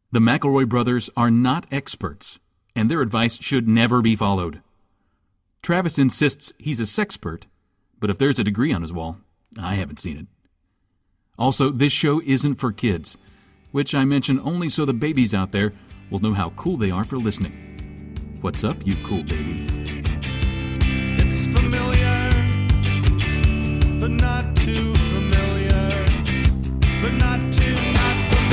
The McElroy brothers are not experts, and their advice should never be followed. Travis insists he's a sexpert, but if there's a degree on his wall, I haven't seen it. Also, this show isn't for kids, which I mention only so the babies out there will know how cool they are for listening. What's up, you cool baby? It's familiar, but not too familiar, but not too not familiar.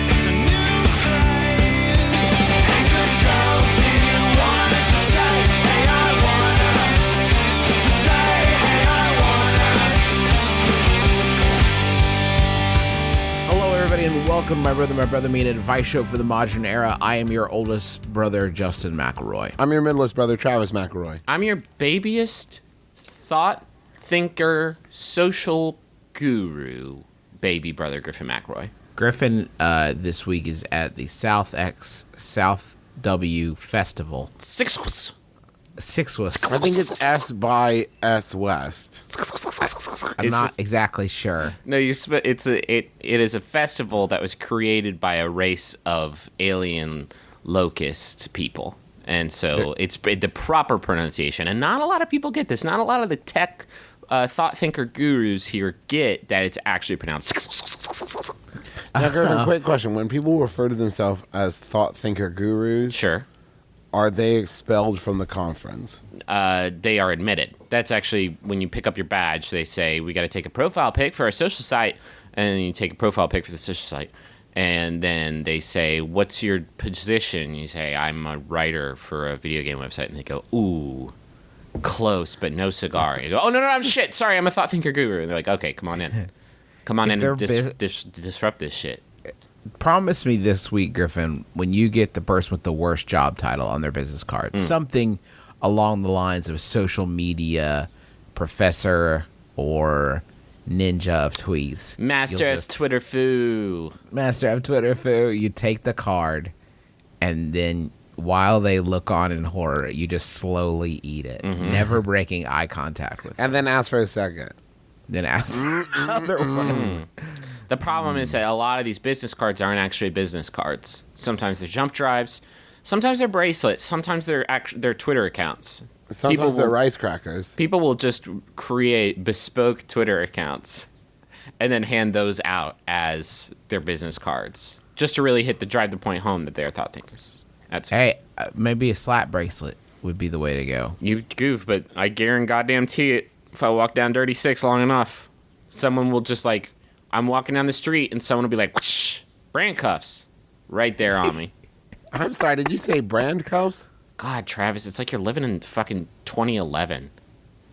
It's a new craze. Hey, good girls, do you wanna just say, hey, I wanna? Just say, hey, I wanna. Hello, everybody, and welcome to My Brother, Me, an advice show for the modern era. I am your oldest brother, Justin McElroy. I'm your middleest brother, Travis McElroy. I'm your babyest thought thinker, social guru, baby brother, Griffin McElroy. Griffin this week is at the South W Festival. Six. Sixth. I think it's S by S West. I'm not exactly sure. No, it is a festival that was created by a race of alien locust people. And so it's the proper pronunciation. And not a lot of people get this. Not a lot of the tech thought thinker gurus here get that it's actually pronounced. Now, Griffin, quick question. When people refer to themselves as thought thinker gurus, Sure. are they expelled from the conference? They are admitted. That's actually when you pick up your badge, they say, we got to take a profile pic for our social site. And then you take a profile pic for the social site. And then they say, what's your position? You say, I'm a writer for a video game website. And they go, ooh, close, but no cigar. And you go, oh, no, I'm shit. Sorry, I'm a thought thinker guru. And they're like, okay, come on in. Come on in and disrupt this shit. Promise me this week, Griffin, when you get the person with the worst job title on their business card, something along the lines of social media professor or ninja of tweets. Master of Twitter foo. Master of Twitter foo. You take the card, and then while they look on in horror, you just slowly eat it, never breaking eye contact with them. And then ask for a second. Then ask for another one. The problem is that a lot of these business cards aren't actually business cards. Sometimes they're jump drives. Sometimes they're bracelets. Sometimes they're Twitter accounts. Sometimes they're rice crackers. People will just create bespoke Twitter accounts and then hand those out as their business cards just to really drive the point home that they're thought thinkers. Hey, maybe a slap bracelet would be the way to go. You goof, but I guarantee it. If I walk down Dirty 6 long enough, someone will just I'm walking down the street and someone will be like, whoosh, brand cuffs right there on me. I'm sorry, did you say brand cuffs? God, Travis, it's like you're living in fucking 2011.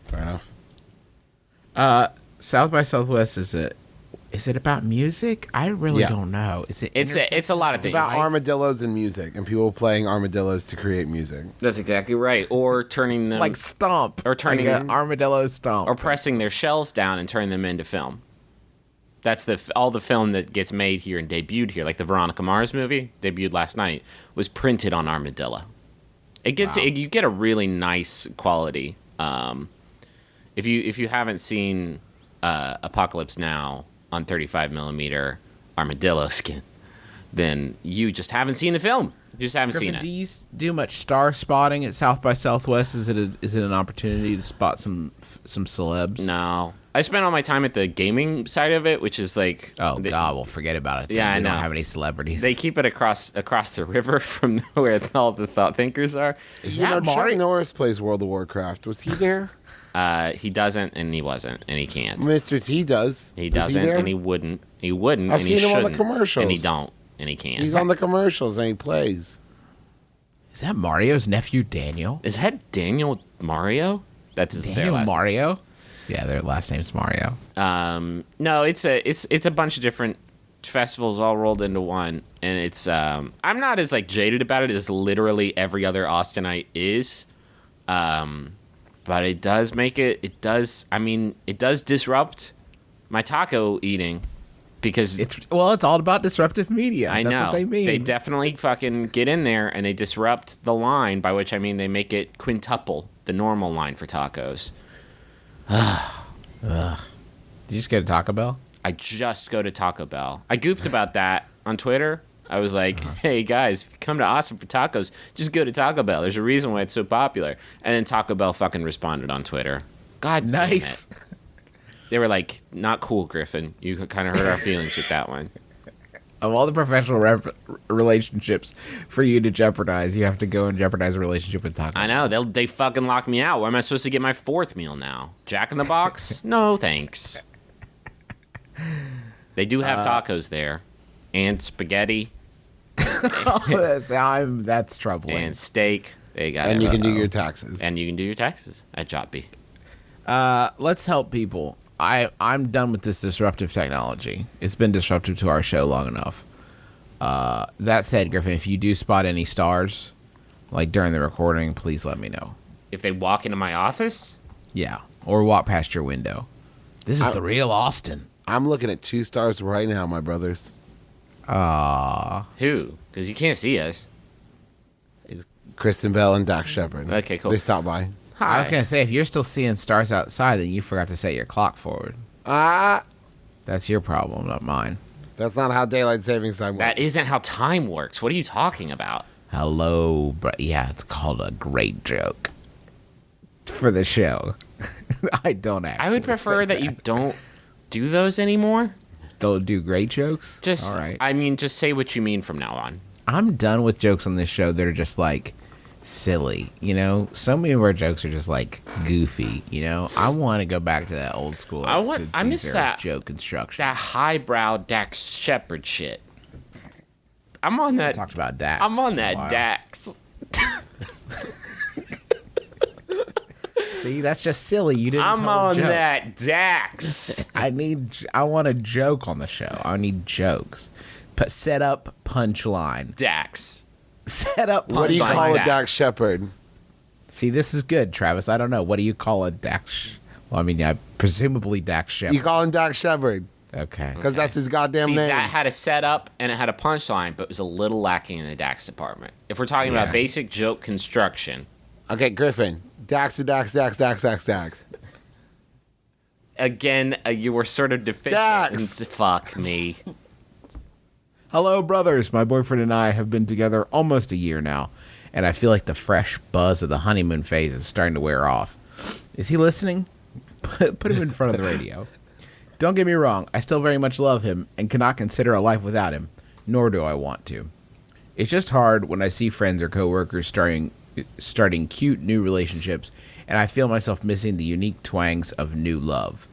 Fair enough. South by Southwest is it about music? I really don't know. Is it? It's a lot of things. It's about armadillos and music and people playing armadillos to create music. That's exactly right. Or turning them like Stomp, or turning like an armadillo Stomp, or pressing their shells down and turning them into film. That's all the film that gets made here and debuted here, like the Veronica Mars movie debuted last night, was printed on armadillo. You get a really nice quality. If you haven't seen Apocalypse Now on 35 millimeter armadillo skin, then you just haven't seen the film. You just haven't seen it. Do you do much star spotting at South by Southwest? Is it an opportunity to spot some celebs? No. I spent all my time at the gaming side of it, which is like... Oh, God, well, forget about it. Then. Yeah, I know. They don't have any celebrities. They keep it across the river from where all the thought thinkers are. Chuck Norris plays World of Warcraft. Was he there? He doesn't, and he wasn't, and he can't. Mr. T does. He doesn't, and he wouldn't. He wouldn't, I've and he seen him shouldn't. on the commercials. And he don't, and he can't. He's on the commercials, and he plays. Is that Mario's nephew, Daniel? Is that Daniel Mario? That's his Daniel last Mario? Name. Yeah, their last name's Mario. No, it's a bunch of different festivals all rolled into one, and it's I'm not as jaded about it as literally every other Austinite is, but it does disrupt my taco eating because it's all about disruptive media. I That's know what they mean. They definitely fucking get in there and they disrupt the line, by which I mean they make it quintuple the normal line for tacos. Did you just get a Taco Bell? I just go to Taco Bell. I goofed about that on Twitter. I was like, hey, guys, if you come to Austin for tacos, just go to Taco Bell. There's a reason why it's so popular. And then Taco Bell fucking responded on Twitter. God Nice. damn it. They were like, not cool, Griffin. You kind of hurt our feelings with that one. Of all the professional relationships for you to jeopardize, you have to go and jeopardize a relationship with Taco. I know. They fucking lock me out. Where am I supposed to get my fourth meal now? Jack in the Box? No, thanks. They do have tacos there. And spaghetti. That's troubling. And steak. They got And you can do everything. your taxes. And you can do your taxes at Jotby. Let's help people. I'm done with this disruptive technology. It's been disruptive to our show long enough. That said, Griffin, if you do spot any stars, like during the recording, please let me know. If they walk into my office, Yeah. Or walk past your window. This is the real Austin. I'm looking at 2 stars right now, my brothers. who? Because you can't see us. It's Kristen Bell and Dax Shepard. Okay, cool. They stopped by. Hi. I was going to say, if you're still seeing stars outside, then you forgot to set your clock forward. Ah, That's your problem, not mine. that's not how daylight savings time works. That isn't how time works. What are you talking about? Hello, yeah, it's called a great joke for the show. I don't actually. I would prefer think that you don't do those anymore. don't do great jokes. Just, all right. I mean, just say what you mean from now on. I'm done with jokes on this show that are just like silly. You know, so many of our jokes are just like goofy. You know, I want to go back to that old school. I miss Caesar that joke construction. That highbrow Dax Shepard shit. I'm on that. Talked about Dax. I'm on that a while. Dax. See, that's just silly. You didn't. I'm tell a on joke. that Dax. I want a joke on the show. I need jokes. Set up punchline. Dax. Set up punchline. What do you Punchline call a Dax. Dax Shepard? See, this is good, Travis. I don't know. What do you call a Dax? Well, I mean, yeah, presumably Dax Shepard. You call him Dax Shepard Okay. because that's his goddamn See, name. that had a setup and it had a punchline, but it was a little lacking in the Dax department. If we're talking Yeah. about basic joke construction, Okay, Griffin. Dax to Dax, Dax, Dax, Dax, Dax. again, you were sort of deficient. Dax. Fuck me. Hello, brothers. My boyfriend and I have been together almost a year now, and I feel like the fresh buzz of the honeymoon phase is starting to wear off. Is he listening? Put him in front of the radio. Don't get me wrong. I still very much love him and cannot consider a life without him, nor do I want to. It's just hard when I see friends or coworkers starting cute new relationships, and I feel myself missing the unique twangs of new love.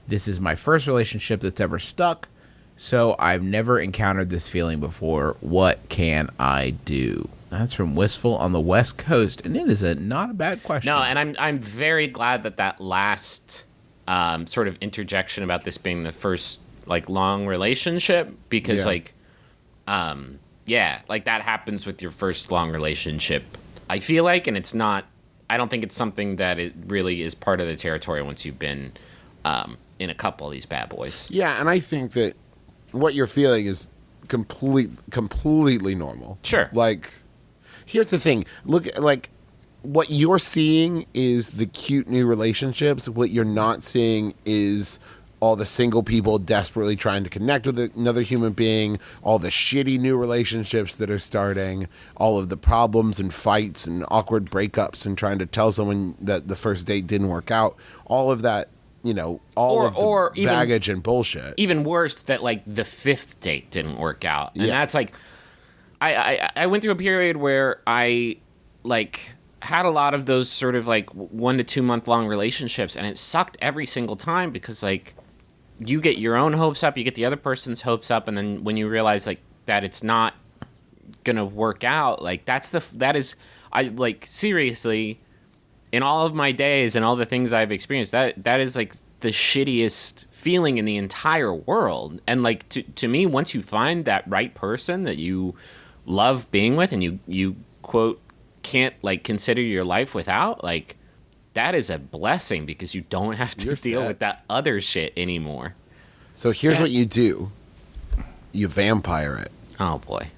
This is my first relationship that's ever stuck, so I've never encountered this feeling before. What can I do? That's from Wistful on the West Coast, and it is not a bad question. No, and I'm very glad that last sort of interjection about this being the first like long relationship, because Yeah. like that happens with your first long relationship. I feel like, and it's not. I don't think it's something that it really is part of the territory once you've been in a couple of these bad boys. Yeah, and I think that what you're feeling is completely normal. Sure. Like, here's the thing. Look, like, what you're seeing is the cute new relationships. What you're not seeing is all the single people desperately trying to connect with another human being, all the shitty new relationships that are starting, all of the problems and fights and awkward breakups and trying to tell someone that the first date didn't work out. All of that, you know, Or the even- baggage and bullshit. Even worse, that like the fifth date didn't work out, and Yeah. that's like, I went through a period where I like had a lot of those sort of like 1 to 2 month long relationships, and it sucked every single time because like you get your own hopes up, you get the other person's hopes up, and then when you realize like that it's not gonna work out, like that is I like seriously. In all of my days and all the things I've experienced, that is like the shittiest feeling in the entire world. And like to me, once you find that right person that you love being with and you quote can't like consider your life without, like that is a blessing because you don't have to You're deal set. with that other shit anymore. So here's what you do. You vampire it. Oh boy.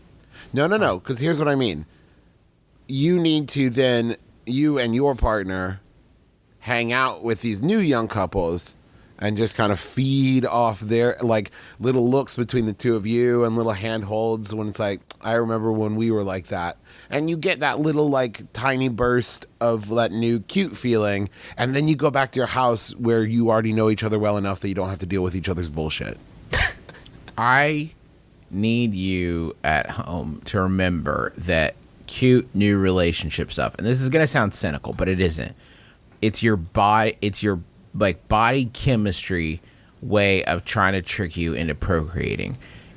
No, because here's what I mean. You need to then, you and your partner hang out with these new young couples and just kind of feed off their like little looks between the two of you and little handholds when it's like, I remember when we were like that. And you get that little like tiny burst of that new cute feeling, and then you go back to your house where you already know each other well enough that you don't have to deal with each other's bullshit. I need you at home to remember that cute new relationship stuff, and this is going to sound cynical, but it isn't. It's your like body chemistry way of trying to trick you into procreating.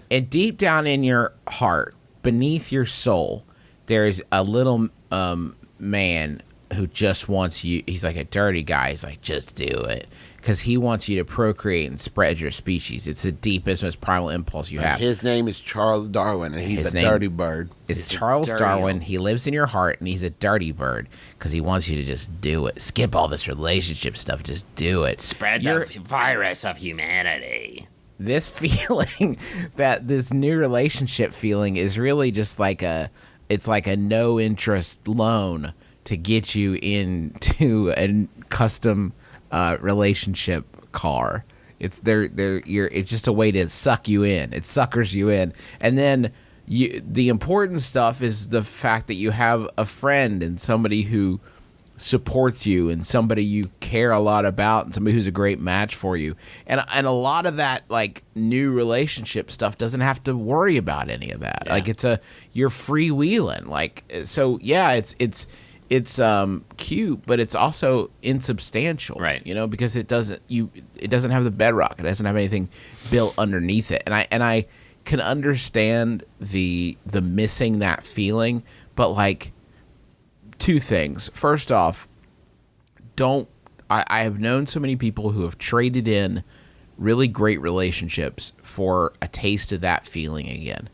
And deep down in your heart, beneath your soul, there's a little man who just wants you. He's like a dirty guy. He's like, just do it. Because he wants you to procreate and spread your species. It's the deepest, most primal impulse you have. His name is Charles Darwin, and he's a dirty bird. It's Charles Darwin. He lives in your heart, and he's a dirty bird because he wants you to just do it. Skip all this relationship stuff. Just do it. Spread the virus of humanity. This feeling, that this new relationship feeling, is really just like it's like a no interest loan to get you into a custom relationship car. It's it's just a way to suck you in. It suckers you in. And then the important stuff is the fact that you have a friend and somebody who supports you and somebody you care a lot about and somebody who's a great match for you. And a lot of that like new relationship stuff doesn't have to worry about any of that. Yeah. Like you're freewheeling. Like, so yeah, it's cute, but it's also insubstantial, right? You know, because it doesn't have the bedrock. It doesn't have anything built underneath it. And I can understand the missing that feeling, but like, two things. First off, I have known so many people who have traded in really great relationships for a taste of that feeling again.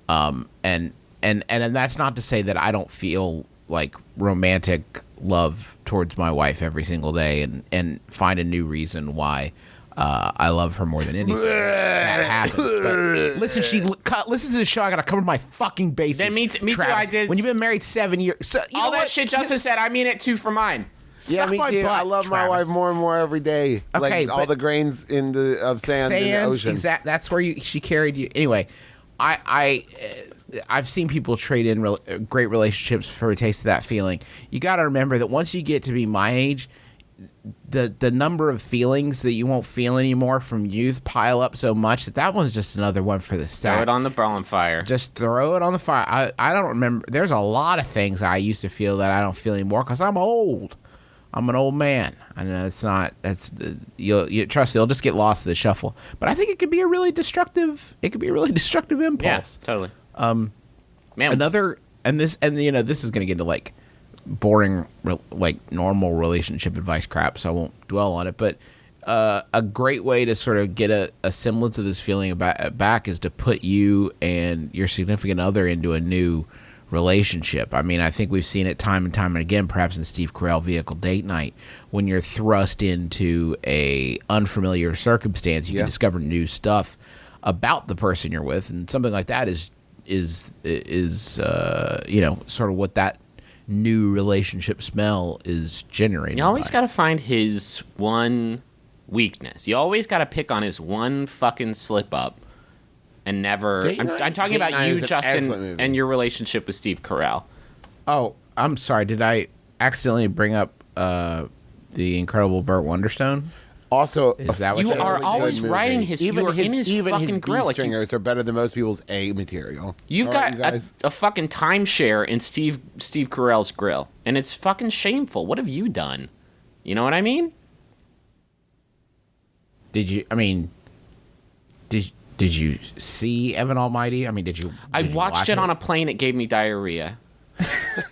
And that's not to say that I don't feel like romantic love towards my wife every single day and find a new reason why I love her more than anything. That happens. But listen to the show. I gotta cover my fucking bases. Then me too. Travis, I did. When you've been married 7 years, so, all that shit Justin said, I mean it too for mine. Yeah, me too. I love my wife more and more every day. Okay, like all the grains of sand in the ocean. Exactly. That's where she carried you. Anyway, I've seen people trade in great relationships for a taste of that feeling. You got to remember that once you get to be my age, the number of feelings that you won't feel anymore from youth pile up so much that one's just another one for the stack. Throw it on the bonfire. Just throw it on the fire. I don't remember. There's a lot of things I used to feel that I don't feel anymore because I'm old. I'm an old man. I know it's not. You trust me. You'll just get lost in the shuffle. But I think it could be a really destructive. It could be a really destructive impulse. Yeah, totally. Man, this is gonna get into like boring, like normal relationship advice crap, so I won't dwell on it. But a great way to sort of get a semblance of this feeling back is to put you and your significant other into a new relationship. I mean, I think we've seen it time and time and again, perhaps in Steve Carell Vehicle Date Night, when you're thrust into a unfamiliar circumstance, you can discover new stuff about the person you're with, and something like that is sort of what that new relationship smell is generating. You always got to find his one weakness. You always got to pick on his one fucking slip up and never. I'm talking about you, Justin, and your relationship with Steve Carell. Oh, I'm sorry. Did I accidentally bring up the incredible Burt Wonderstone? Also, is that what you are always writing his? You are in his fucking grill. His stringers are better than most people's A material. You've got a fucking timeshare in Steve Carell's grill, and it's fucking shameful. What have you done? You know what I mean? Did you see Evan Almighty? I mean, did you? I watched it on a plane. It gave me diarrhea.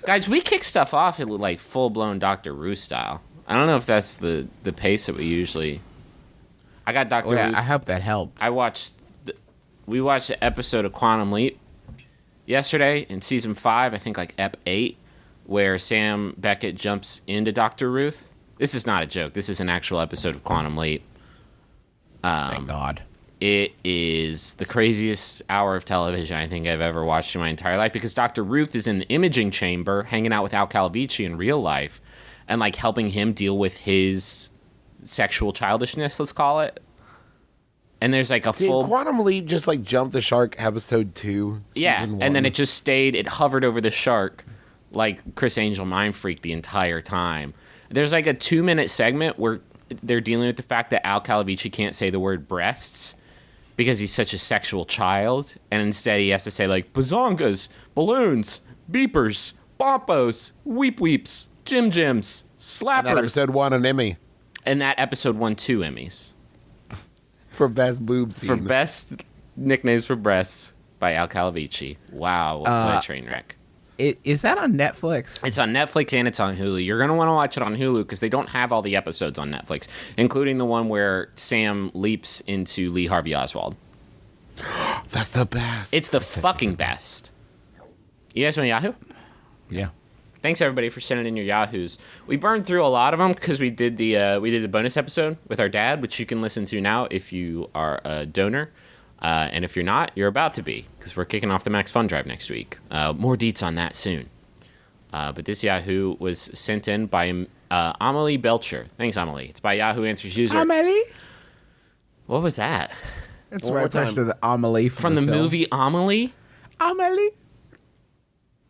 Guys, we kick stuff off at like full blown Dr. Ruth style. I don't know if that's the pace that we usually. I got Dr. Ruth. I hope that helped. We watched the episode of Quantum Leap yesterday in season 5. I think like ep 8, where Sam Beckett jumps into Dr. Ruth. This is not a joke. This is an actual episode of Quantum Leap. Thank God. It is the craziest hour of television I think I've ever watched in my entire life, because Dr. Ruth is in the imaging chamber hanging out with Al Calabici in real life and like helping him deal with his sexual childishness, let's call it. And there's like a Did full Quantum Leap just like jump the shark episode 2? yeah, Season 1? and then it just stayed. It hovered over the shark like Chris Angel mind freaked the entire time. There's like a 2-minute segment where they're dealing with the fact that Al Calavici can't say the word breasts because he's such a sexual child, and instead he has to say like bazongas, balloons, beepers, bompos, weep weeps, jim jims, slappers. And that episode won an Emmy And that episode won 2 Emmys for best boob scene. for best nicknames for breasts by Al Calavici. Wow, what a train wreck. Is that on Netflix? It's on Netflix and it's on Hulu. You're going to want to watch it on Hulu because they don't have all the episodes on Netflix, including the one where Sam leaps into Lee Harvey Oswald. That's the best. It's the fucking best. You guys want Yahoo? Yeah. Thanks everybody for sending in your Yahoos. We burned through a lot of them because we did the bonus episode with our dad, which you can listen to now if you are a donor. And if you're not, you're about to be, because we're kicking off the Max Fun Drive next week. More deets on that soon. But this Yahoo was sent in by Amelie Belcher. Thanks, Amelie. It's by Yahoo Answers user. Amelie? What was that? It's One right more time. next to the Amelie From the film. movie Amelie? Amelie?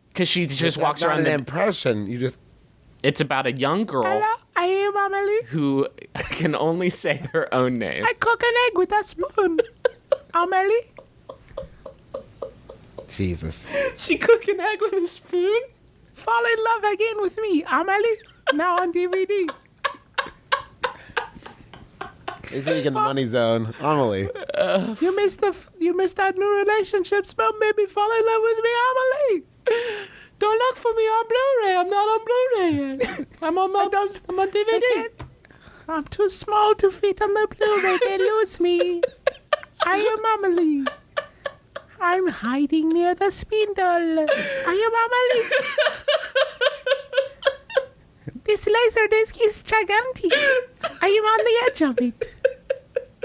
Because she just That's walks not around. an impression. You just It's about a young girl Hello, I am Amelie. who can only say her own name. I cook an egg with a spoon. Amelie? Jesus. She cook an egg with a spoon? Fall in love again with me, Amelie. Now on DVD. This week in the Money Zone, Amelie. You missed that new relationship spell. Maybe fall in love with me, Amelie. Don't look for me on Blu-ray. I'm not on Blu-ray yet. I'm on DVD. I'm too small to fit on the Blu-ray. They lose me. I am Amelie. I'm hiding near the spindle. I am Amelie. This laser disc is gigantic. I am on the edge of it.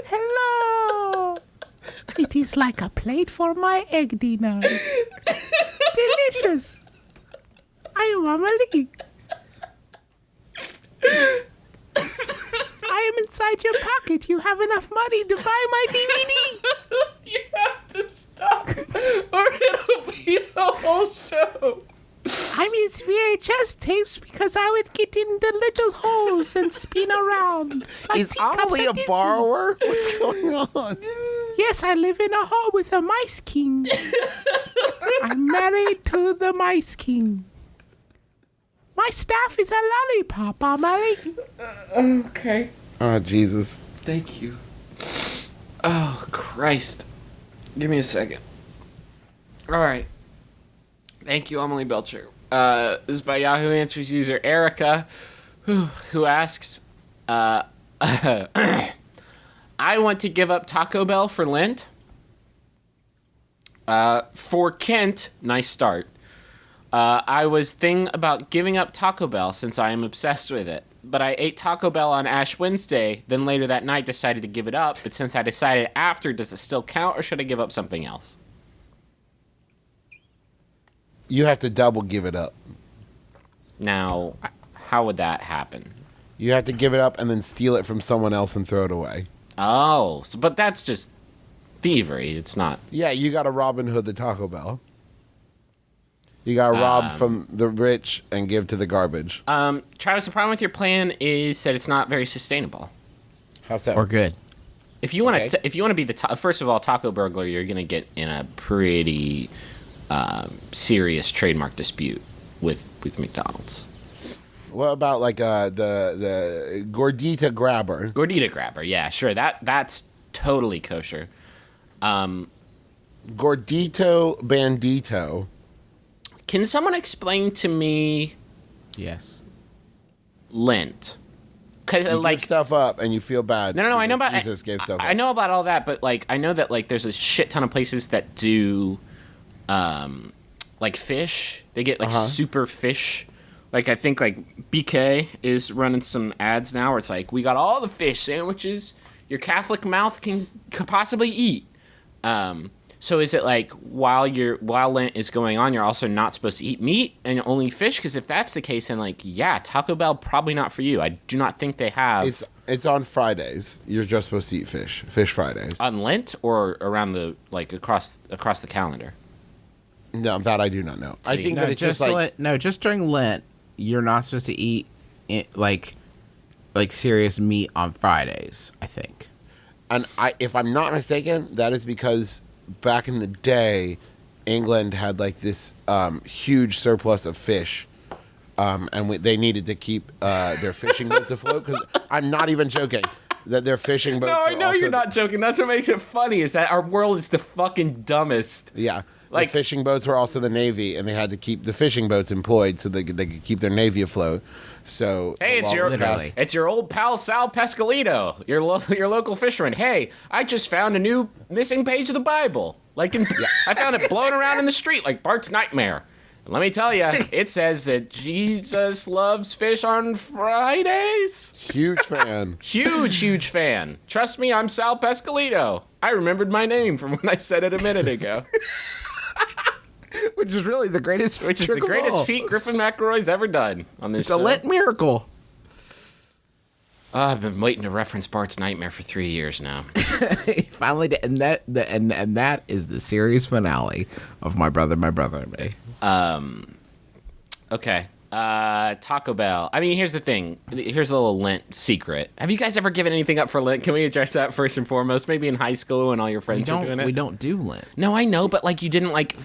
Hello. It is like a plate for my egg dinner. Delicious. I am Amelie. I am inside your pocket. You have enough money to buy my DVD. You have to stop, or it'll be the whole show. I miss VHS tapes because I would get in the little holes and spin around. Like Is teacups Amelie at a Disney. borrower? What's going on? Yes, I live in a hole with a mice king. I'm married to the mice king. My staff is a lollipop, Amelie. Okay. Oh, Jesus. Thank you. Oh, Christ. Give me a second. All right. Thank you, Amelie Belcher. This is by Yahoo Answers user Erica, who asks, I want to give up Taco Bell for Lent. For Kent, nice start. I was thinking about giving up Taco Bell since I am obsessed with it. But I ate Taco Bell on Ash Wednesday, then later that night decided to give it up. But since I decided after, does it still count or should I give up something else? You have to double give it up. Now, how would that happen? You have to give it up and then steal it from someone else and throw it away. Oh, so, but that's just thievery. It's not. Yeah, you got to Robin Hood the Taco Bell. You got to rob from the rich and give to the garbage. Travis, the problem with your plan is that it's not very sustainable. How's that? Or good. If you want Okay. to, if you want to be the first of all, taco burglar, you're going to get in a pretty serious trademark dispute with McDonald's. What about like the Gordita Grabber? Gordita grabber, yeah, sure. That's totally kosher. Gordito Bandito. Can someone explain to me Yes. Lent? Cause You like give stuff up and you feel bad. no, I know because about Jesus gave stuff I up. know about all that, but like I know that like there's a shit ton of places that do, like fish. They get like super fish. Like I think like BK is running some ads now where it's like we got all the fish sandwiches your Catholic mouth can possibly eat. So So is it like while Lent is going on, you're also not supposed to eat meat and only fish? Because if that's the case, then like, yeah, Taco Bell probably not for you. I do not think they have. It's on Fridays. You're just supposed to eat fish. Fish Fridays. On Lent or around the like across the calendar. No, that I do not know. I think No, that it's just like just during Lent, you're not supposed to eat like serious meat on Fridays, I think. And if I'm not mistaken, that is because back in the day, England had like this huge surplus of fish, and they needed to keep their fishing boats afloat. Because I'm not even joking that their fishing boats. No, I were know also you're not joking. That's what makes it funny. Is that our world is the fucking dumbest. Yeah. Like- The fishing boats were also the Navy, and they had to keep the fishing boats employed so they could keep their Navy afloat. So Hey, it's your old pal Sal Pescalito, your local fisherman. Hey, I just found a new missing page of the Bible. I found it blown around in the street like Bart's Nightmare. And let me tell you, it says that Jesus loves fish on Fridays. huge fan. Huge fan. Trust me, I'm Sal Pescalito. I remembered my name from when I said it a minute ago. Which is really the greatest Which is the greatest feat Griffin McElroy's ever done on this It's a show. Lent miracle. I've been waiting to reference Bart's Nightmare for 3 years now. Finally, and that is the series finale of My Brother and Me. Okay. Taco Bell. I mean, here's the thing. Here's a little Lent secret. Have you guys ever given anything up for Lent? Can we address that first and foremost? Maybe in high school when all your friends were doing it. We don't do Lent. No, I know, but like you didn't like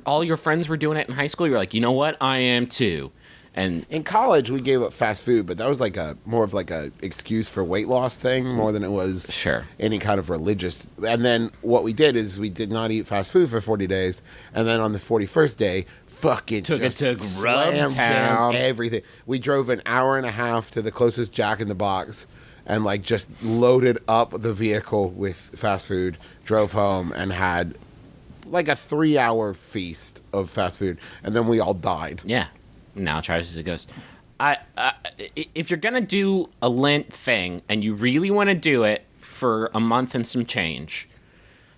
all your friends were doing it in high school. You're like, you know what? I am too. And In college, we gave up fast food, but that was like more of like a excuse for weight loss thing more than it was Sure. any kind of religious. And then what we did is we did not eat fast food for 40 days, and then on the 41st day, fucking Took it just to slam Grubtown. jammed everything. We drove an hour and a half to the closest Jack in the Box, and like just loaded up the vehicle with fast food. Drove home and had like a 3-hour feast of fast food, and then we all died. yeah, now Travis is a ghost. If you're gonna do a Lent thing and you really want to do it for a month and some change,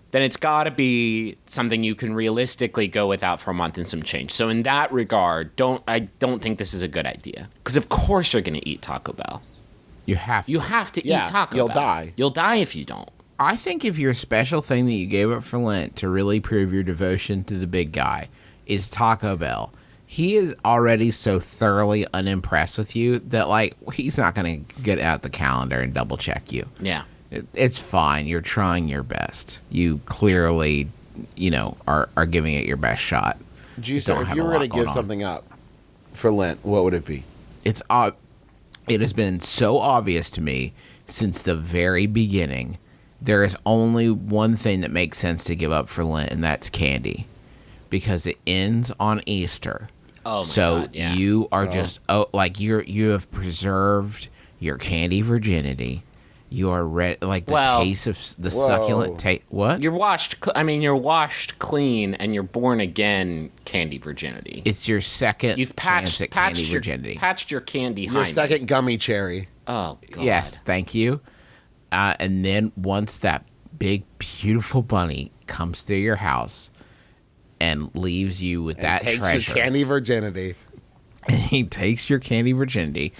then it's got to be something you can realistically go without for a month and some change. So in that regard, I don't think this is a good idea. Because of course you're going to eat Taco Bell. You have to. You have to Yeah, eat Taco you'll Bell. die. You'll die if you don't. I think if your special thing that you gave up for Lent to really prove your devotion to the big guy is Taco Bell, he is already so thoroughly unimpressed with you that like he's not going to get out the calendar and double check you. Yeah. It's fine. You're trying your best. You clearly, are giving it your best shot. Jason, Don't if have you a were lot going to going give on. something up for Lent, what would it be? It has been so obvious to me since the very beginning. There is only one thing that makes sense to give up for Lent, and that's candy, because it ends on Easter. Oh, my so God, yeah. you are you have preserved your candy virginity. You are the taste of the succulent taste. What? You're washed clean and you're born again candy virginity. It's your second You've chance at candy virginity. patched your candy Your hymen. second gummy cherry. Oh, God. Yes, thank you. And then once that big, beautiful bunny comes through your house and leaves you with that Takes treasure, your candy virginity. he takes your candy virginity.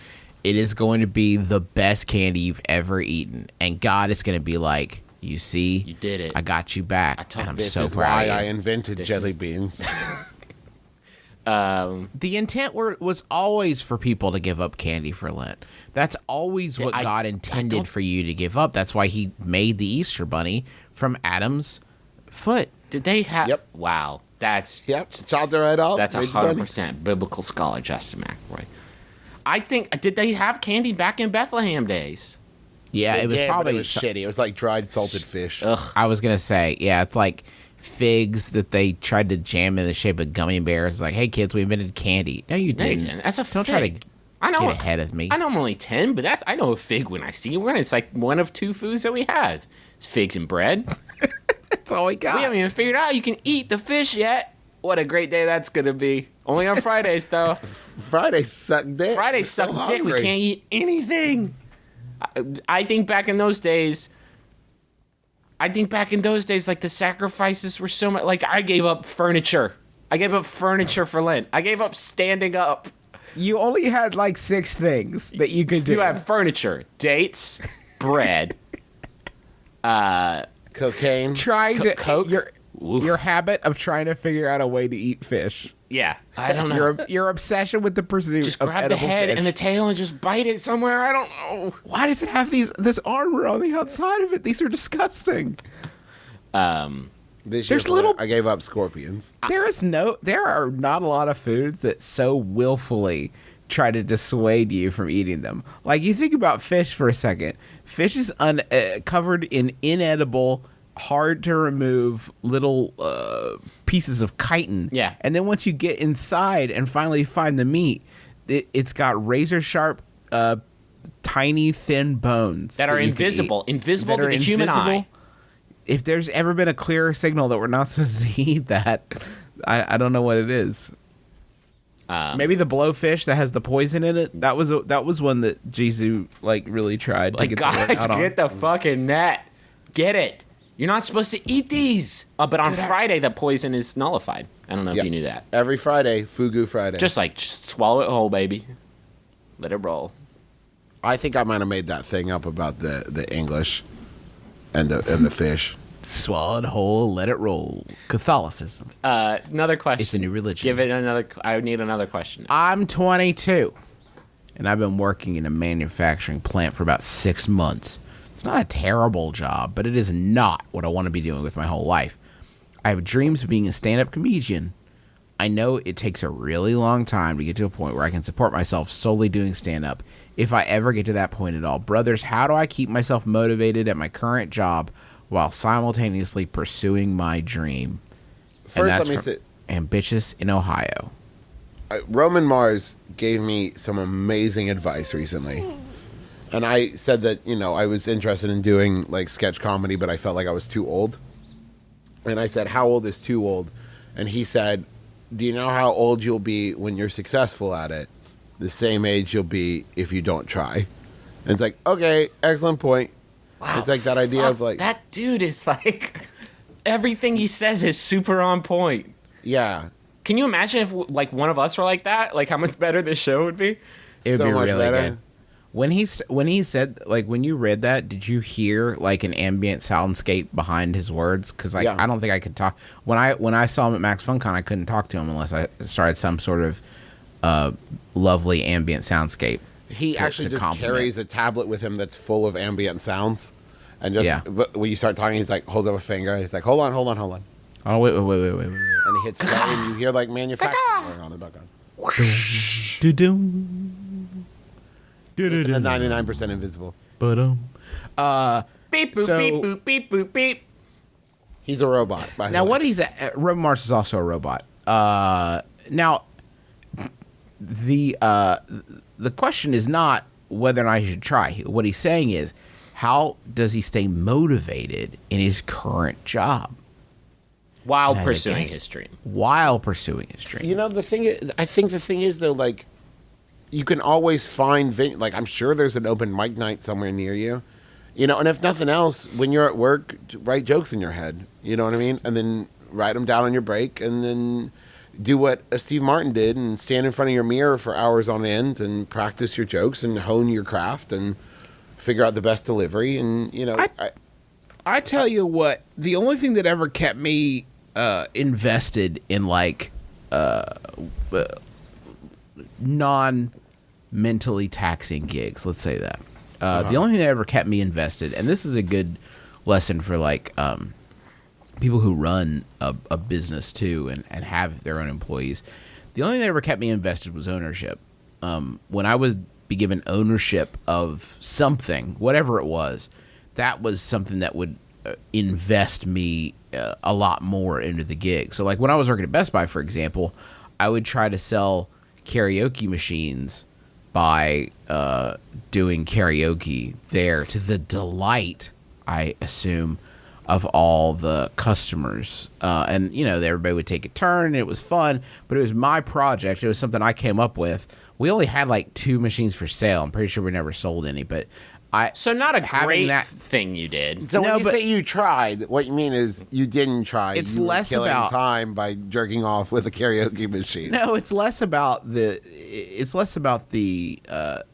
It is going to be the best candy you've ever eaten, and God is going to be like, "You see, You did it. I got you back." I told and I'm This so is proud why of you. I invented This jelly is- beans. The intent was always for people to give up candy for Lent. That's always what God intended for you to give up. That's why He made the Easter bunny from Adam's foot. Did they have... Yep. Wow. That's Yep, chopped it right off. That's made the bunny. 100% biblical scholar, Justin McElroy. I think... Did they have candy back in Bethlehem days? Yeah, it was Yeah, but probably. it was shitty. It was like dried salted fish. Ugh. I was gonna say, yeah, it's like figs that they tried to jam in the shape of gummy bears. Like, hey kids, we invented candy. No, you No, you didn't. didn't. That's a Don't try fig. to I know. get ahead of me. I know I'm only 10, but I know a fig when I see one. It's like one of two foods that we have. It's figs and bread. That's all we got. We haven't even figured out you can eat the fish yet. What a great day that's going to be. Only on Fridays, though. Friday suck dick. Fridays We're suck so dick. We hungry. can't eat anything. I think back in those days, I think back in those days, like the sacrifices were so much. Like I gave up furniture. I gave up furniture for Lent. I gave up standing up. You only had like 6 things that you could do. You have furniture, dates, bread, Cocaine. trying to Coke? your habit of trying to figure out a way to eat fish. yeah. I don't know. Your obsession with the pursuit Just of grab the edible head fish. and the tail and just bite it somewhere. I don't know. Why does it have this armor on the outside of it? These are disgusting. This year, There's little- I gave up scorpions. There are not a lot of foods that so willfully try to dissuade you from eating them. Like you think about fish for a second. Fish is covered in inedible, hard to remove little pieces of chitin. Yeah. And then once you get inside and finally find the meat, it's got razor sharp, tiny, thin bones That are you can invisible. eat. Invisible That to are the human eye. If there's ever been a clearer signal that we're not supposed to eat that, I don't know what it is. Maybe the blowfish that has the poison in it. That was one that Jisoo like really tried to Like, get the word guys, out on. get the fucking net. Get it. You're not supposed to eat these. But on Friday, the poison is nullified. I don't know if you knew that. Every Friday, Fugu Friday. Just swallow it whole, baby. Let it roll. I think I might have made that thing up about the English and the fish. Swallowed whole, let it roll. Catholicism. Another question. It's a new religion. Give it another. I need another question. I'm 22, and I've been working in a manufacturing plant for about 6 months. It's not a terrible job, but it is not what I want to be doing with my whole life. I have dreams of being a stand-up comedian. I know it takes a really long time to get to a point where I can support myself solely doing stand-up, if I ever get to that point at all. Brothers, how do I keep myself motivated at my current job while simultaneously pursuing my dream? First, let me from say, Ambitious in Ohio. Roman Mars gave me some amazing advice recently. And I said that, I was interested in doing like sketch comedy, but I felt like I was too old. And I said, how old is too old? And he said, do you know how old you'll be when you're successful at it? The same age you'll be if you don't try. And it's like, okay, excellent point. Wow, It's like that idea of like, that dude is like everything he says is super on point. yeah, Can you imagine if like one of us were like that? Like how much better this show would be? It would So be much really better. good. When he said, like, when you read that, did you hear like an ambient soundscape behind his words? Because like Yeah. I don't think I could talk when I saw him at Max FunCon. I couldn't talk to him unless I started some sort of lovely ambient soundscape. he actually just compliment. carries a tablet with him that's full of ambient sounds. And just, Yeah. but when you start talking, he's like, holds up a finger. He's like, hold on. Oh wait. And he hits play, and you hear like manufacturing going on in the background. Listen to 99% invisible. Beep boop So- beep boop beep boop beep. He's a robot. By the Now way. what he's Roman Mars is also a robot. Now the question is not whether or not he should try. What he's saying is, how does he stay motivated in his current job While And I pursuing guess- his dream. while pursuing his dream? You know, the thing is, I think the thing is, though, like, you can always find, like, I'm sure there's an open mic night somewhere near you. And if nothing else, when you're at work, write jokes in your head. You know what I mean? And then write them down on your break, and then do what Steve Martin did and stand in front of your mirror for hours on end and practice your jokes and hone your craft and figure out the best delivery. And, I tell you what, the only thing that ever kept me invested in like non-mentally taxing gigs, let's say that. The only thing that ever kept me invested, and this is a good lesson for like people who run a business too and have their own employees. The only thing that ever kept me invested was ownership. When I would be given ownership of something, whatever it was, that was something that would invest me a lot more into the gig. So like when I was working at Best Buy, for example, I would try to sell karaoke machines by doing karaoke there to the delight, I assume, of all the customers. And, everybody would take a turn, and it was fun, but it was my project. It was something I came up with. We only had like 2 machines for sale. I'm pretty sure we never sold any, but So not a having great that- thing you did. So No, when you but- say you tried, what you mean is you didn't try. It's You were less killing about- time by jerking off with a karaoke machine. No, it's less about the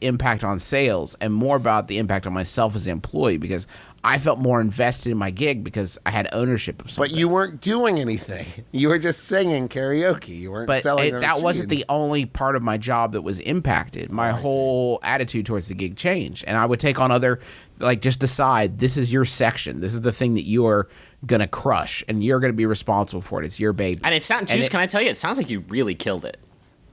impact on sales and more about the impact on myself as an employee, because I felt more invested in my gig because I had ownership of something. But you weren't doing anything. You were just singing karaoke. You weren't But selling the that wasn't the machines. only part of my job that was impacted. My whole attitude towards the gig changed, and I would take on other, like, just decide this is your section. This is the thing that you are gonna crush, and you're gonna be responsible for it. It's your baby. And it sounds, And Juice, it- can I tell you, it sounds like you really killed it.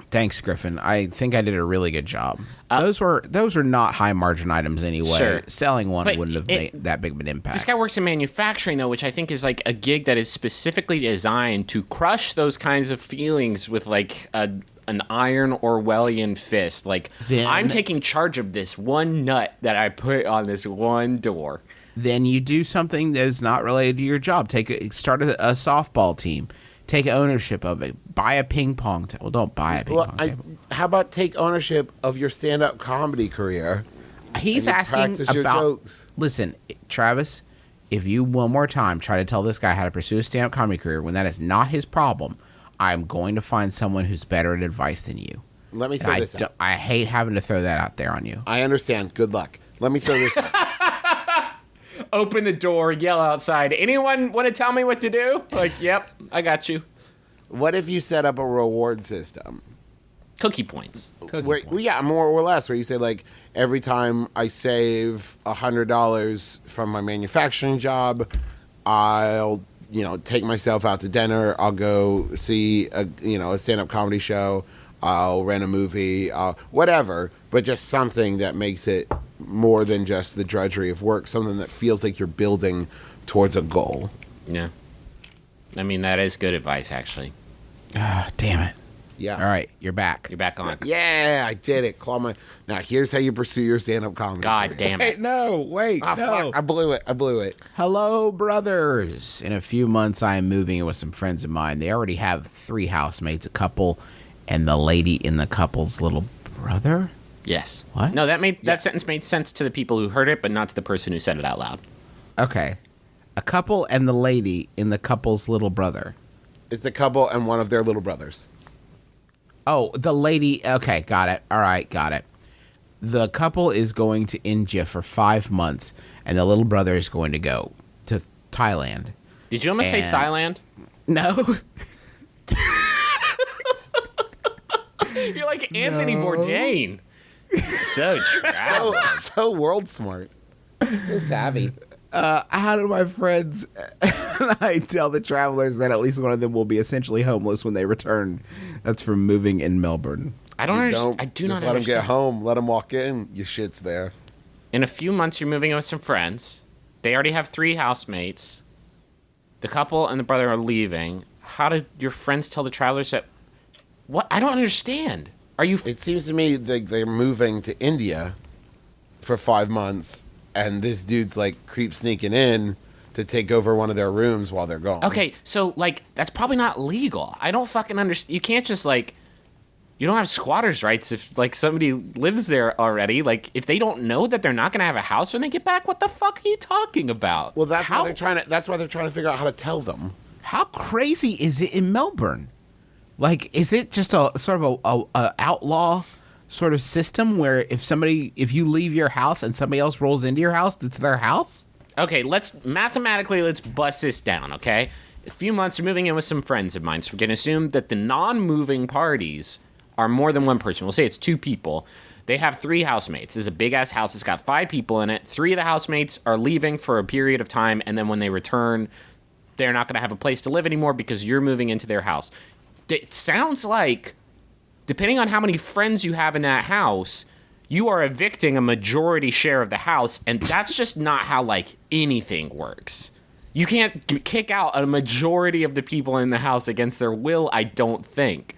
Thanks, Griffin. I think I did a really good job. Those were not high margin items anyway. Sure. Selling one But wouldn't have made that big of an impact. This guy works in manufacturing, though, which I think is like a gig that is specifically designed to crush those kinds of feelings with like an iron Orwellian fist. Like, Then- I'm taking charge of this one nut that I put on this one door. Then you do something that is not related to your job. Start a softball team. Take ownership of it. Buy a ping pong table. Well, don't buy a ping Well, pong table. how about take ownership of your stand-up comedy career? He's and you asking practice your about. jokes. Listen, Travis, if you one more time try to tell this guy how to pursue a stand-up comedy career when that is not his problem, I'm going to find someone who's better at advice than you. Let me And throw this out. I hate having to throw that out there on you. I understand. Good luck. Let me throw this out. Open the door, yell outside. Anyone want to tell me what to do? Like, yep, I got you. What if you set up a reward system? Cookie points. Where, well, yeah, more or less, where you say, like, every time I save $100 from my manufacturing job, I'll, take myself out to dinner. I'll go see a stand-up comedy show. I'll rent a movie, whatever, but just something that makes it more than just the drudgery of work, something that feels like you're building towards a goal. Yeah. I mean, that is good advice, actually. Ah, damn it. Yeah. All right, you're back. You're back on. Yeah, I did it. Now, here's how you pursue your stand-up comedy. God damn Hey, it. no, wait, Ah, no. fuck, I blew it. Hello, brothers. In a few months, I am moving in with some friends of mine. They already have 3 housemates, a couple, and the lady in the couple's little brother. Yes. What? No, that sentence made sense to the people who heard it, but not to the person who said it out loud. Okay. A couple and the lady in the couple's little brother. It's the couple and one of their little brothers. Oh, the lady. Okay, got it. All right, got it. The couple is going to India for 5 months, and the little brother is going to go to Thailand. Did you almost say And- Thailand? No. You're like Anthony Bourdain. So travel. So world smart. So savvy. How do my friends and I tell the travelers that at least one of them will be essentially homeless when they return? That's from moving in Melbourne. I don't understand. I do just not let them get understand. home. Let them walk in. Your shit's there. In a few months, you're moving in with some friends. They already have 3 housemates. The couple and the brother are leaving. How did your friends tell the travelers that? What? I don't understand. Are you? It seems to me they're moving to India for 5 months, and this dude's like creep sneaking in to take over one of their rooms while they're gone. Okay, so like that's probably not legal. I don't fucking understand. You can't just like. You don't have squatters' rights if like somebody lives there already. Like if they don't know that they're not gonna have a house when they get back, what the fuck are you talking about? Well, that's How- why they're trying to. That's why they're trying to figure out how to tell them. How crazy is it in Melbourne? Like, is it just a sort of a outlaw sort of system where if you leave your house and somebody else rolls into your house, it's their house? Okay, let's bust this down, okay? A few months, you're moving in with some friends of mine, so we're going to assume that the non-moving parties are more than one person. We'll say it's 2 people. They have 3 housemates. This is a big-ass house. It's got 5 people in it. 3 of the housemates are leaving for a period of time, and then when they return, they're not going to have a place to live anymore because you're moving into their house. It sounds like, depending on how many friends you have in that house, you are evicting a majority share of the house, and that's just not how, like, anything works. You can't kick out a majority of the people in the house against their will, I don't think.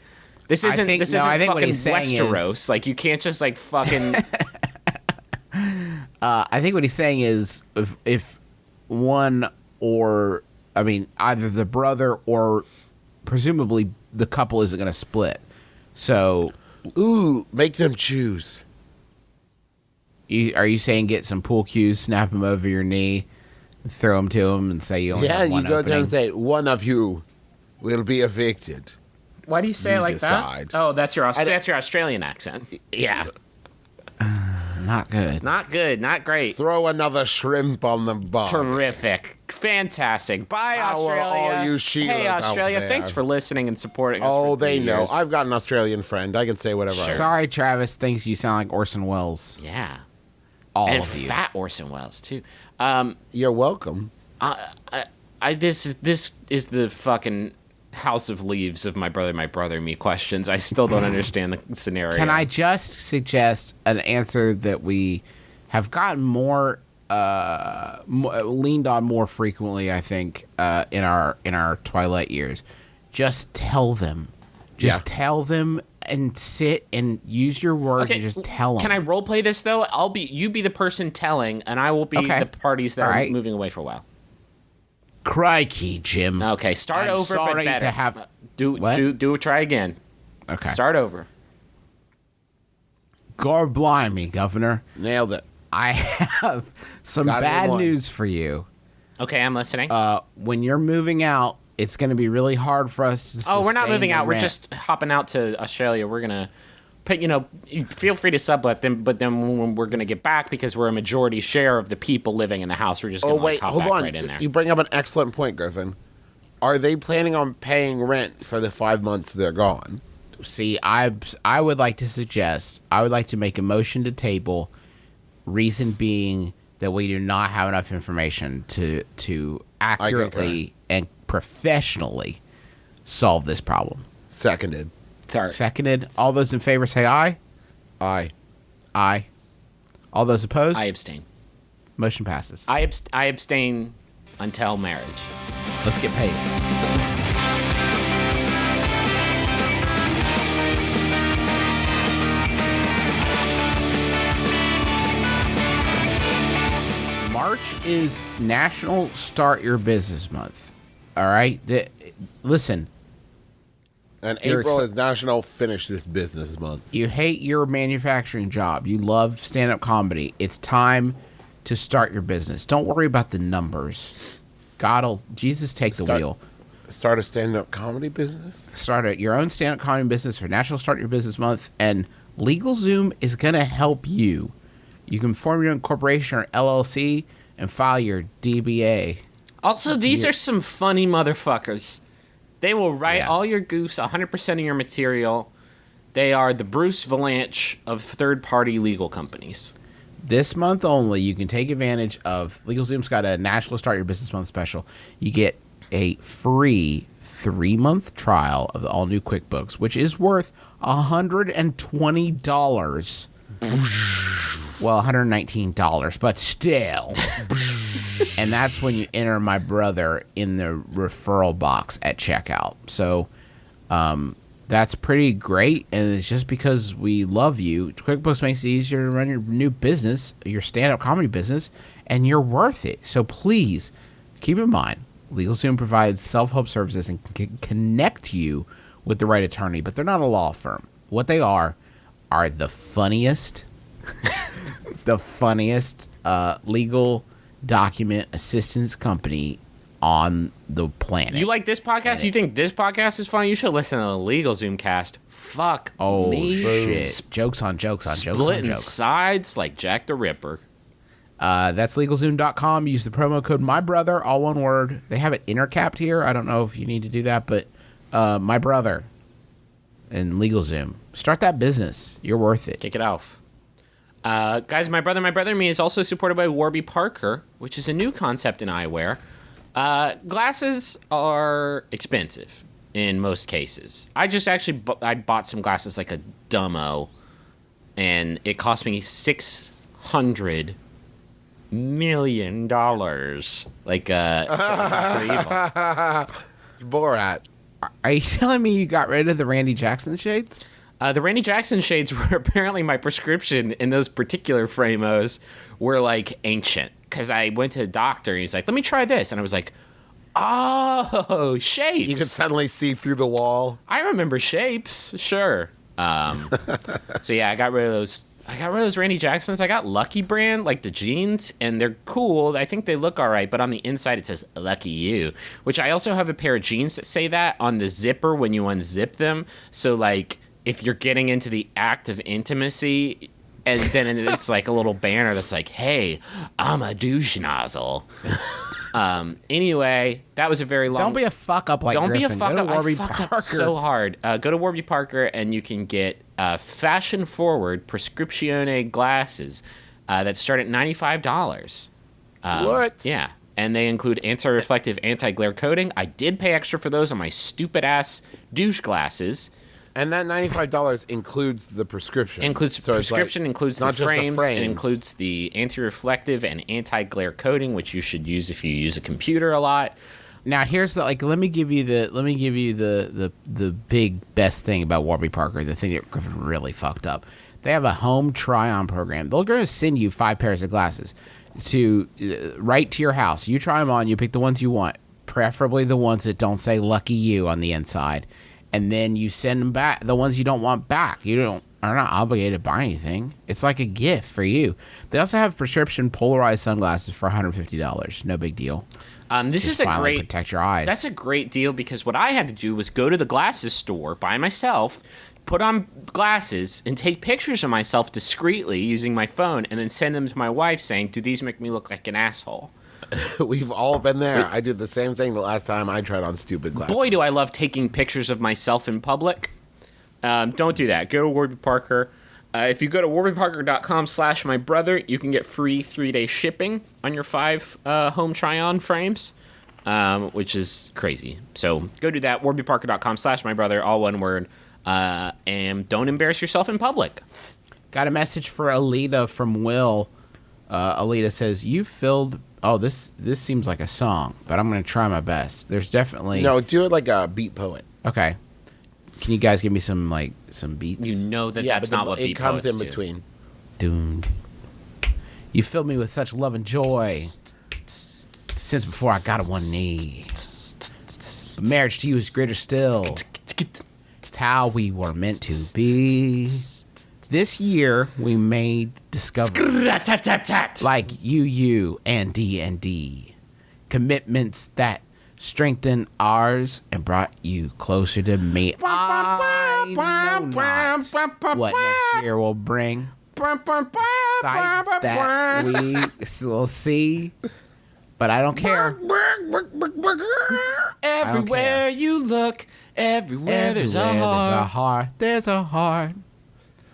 This isn't I think what fucking he's saying is- Westeros. Like, you can't just, like, fucking... I think what he's saying is if one or, I mean, either the brother or presumably the couple isn't going to split. So, Ooh, make them choose. Are you saying get some pool cues, snap them over your knee, throw them to them, and say you only Yeah, have you one go there opening? and say, one of you will be evicted. Why do you say You it like decide. that? Oh, that's your Australian accent. Yeah. Not good. Not good. Not great. Throw another shrimp on the bar. Terrific. Fantastic. Bye, How are Australia. all you Sheilas hey, out Australia. there? Thanks for listening and supporting us. Oh, for 3 they know. years. I've got an Australian friend. I can say whatever I want. Sorry, Travis thinks you sound like Orson Welles. Yeah. All And of you. fat Orson Welles, too. You're welcome. This is the fucking House of Leaves of my brother, me questions. I still don't understand the scenario. Can I just suggest an answer that we have gotten more leaned on more frequently? I think in our twilight years, just tell them, tell them, and sit and use your words and just tell them. Can I role play this though? You be the person telling, and I will be Okay. the parties that All are right. moving away for a while. Crikey, Jim. Okay, start I'm over, sorry but better. to have- What? Do try again. Okay. Start over. God blimey, Governor. Nailed it. I have some Got it in bad one. news for you. Okay, I'm listening. When you're moving out, it's going to be really hard for us to Oh, we're not sustain moving the out. We're rent. just hopping out to Australia. We're gonna put, feel free to sublet them, but then when we're gonna get back because we're a majority share of the people living in the house. We're just Oh, gonna wait. hop Hold back on. right in there. You bring up an excellent point, Griffin. Are they planning on paying rent for the 5 months they're gone? See, I would like to suggest, I would like to make a motion to table, reason being that we do not have enough information to accurately and professionally solve this problem. Seconded. Sorry. Seconded. All those in favor say aye. Aye. Aye. All those opposed? I abstain. Motion passes. I abstain until marriage. Let's get paid. March is National Start Your Business Month. All right? Listen, And You're April exci- is National Finish This Business Month. you hate your manufacturing job. You love stand-up comedy. It's time to start your business. Don't worry about the numbers. Jesus take the Start- wheel. Start a stand-up comedy business? Start your own stand-up comedy business for National Start Your Business Month, and LegalZoom is going to help you. You can form your own corporation or LLC and file your DBA. Also, these are some funny motherfuckers. They will write Yeah. all your goofs, 100% of your material. They are the Bruce Valanche of third-party legal companies. This month only, you can take advantage of LegalZoom's got a National Start Your Business Month special. You get a free 3-month trial of the all-new QuickBooks, which is worth $120. Well, $119, but still. And that's when you enter my brother in the referral box at checkout. So that's pretty great, and it's just because we love you. QuickBooks makes it easier to run your new business, your stand-up comedy business, and you're worth it. So please keep in mind, LegalZoom provides self-help services and can connect you with the right attorney, but they're not a law firm. What they are the funniest, legal document assistance company on the planet. You like this podcast? You think this podcast is funny? You should listen to the LegalZoom cast. Fuck Oh me. shit! Jokes on jokes on jokes on Splitting jokes. sides like Jack the Ripper. That's LegalZoom.com. Use the promo code MyBrother, all one word. They have it intercapped here. I don't know if you need to do that, but My Brother and LegalZoom. Start that business. You're worth it. Kick it off. Guys, My Brother and Me is also supported by Warby Parker, which is a new concept in eyewear. Glasses are expensive in most cases. I just actually I bought some glasses like a dumbo, and it cost me $600 million. Like Dr. Evil. Borat. Are you telling me you got rid of the Randy Jackson shades? The Randy Jackson shades were apparently my prescription in those particular framos were like ancient. Because I went to the doctor and he's like, let me try this. And I was like, oh, shapes. You could suddenly see through the wall. I remember shapes, sure. So yeah, I got rid of those I got one of those Randy Jacksons. I got Lucky brand, like the jeans, and they're cool. I think they look all right, but on the inside it says Lucky You, which I also have a pair of jeans that say that on the zipper when you unzip them. So, like, if you're getting into the act of intimacy, and then it's like a little banner that's like, hey, I'm a douche nozzle. Anyway, that was a very long... Don't be a fuck up like Don't Griffin. be a fuck Go to up. Warby I fucked Parker. up so hard. Go to Warby Parker and you can get fashion-forward prescriptione glasses that start at $95. What? Yeah. And they include anti-reflective, anti-glare coating. I did pay extra for those on my stupid-ass douche glasses. And that $95 includes the prescription. Includes So it's prescription, includes not the just frames, it includes the anti-reflective and anti-glare coating, which you should use if you use a computer a lot. Now here's the let me give you the big best thing about Warby Parker, the thing that Griffin really fucked up. They have a home try-on program. They're going to send you 5 pairs of glasses to right to your house. You try them on, you pick the ones you want, preferably the ones that don't say Lucky You on the inside. And then you send them back, the ones you don't want back. Are not obligated to buy anything. It's like a gift for you. They also have prescription polarized sunglasses for $150. No big deal. This Just is a finally great... protect your eyes. That's a great deal because what I had to do was go to the glasses store by myself, put on glasses, and take pictures of myself discreetly using my phone, and then send them to my wife saying, do these make me look like an asshole? We've all been there. I did the same thing the last time I tried on stupid glasses. Boy, do I love taking pictures of myself in public. Don't do that. Go to Warby Parker. If you go to warbyparker.com/mybrother, you can get free 3-day shipping on your 5 home try-on frames, which is crazy. So go do that. warbyparker.com/mybrother, all one word. And don't embarrass yourself in public. Got a message for Alita from Will. Alita says, you filled... Oh, this seems like a song, but I'm going to try my best. There's definitely... No, do it like a beat poet. Okay. Can you guys give me some beats? You know that that's but not what it beat comes poets in do. between. Doomed. You filled me with such love and joy since before I got on one knee. But marriage to you is greater still. It's how we were meant to be. This year we made discoveries like you and D. Commitments that strengthen ours and brought you closer to me. I know not what next year will bring. Sights that we will see, but I don't care. Everywhere you look, everywhere there's a heart. There's a heart.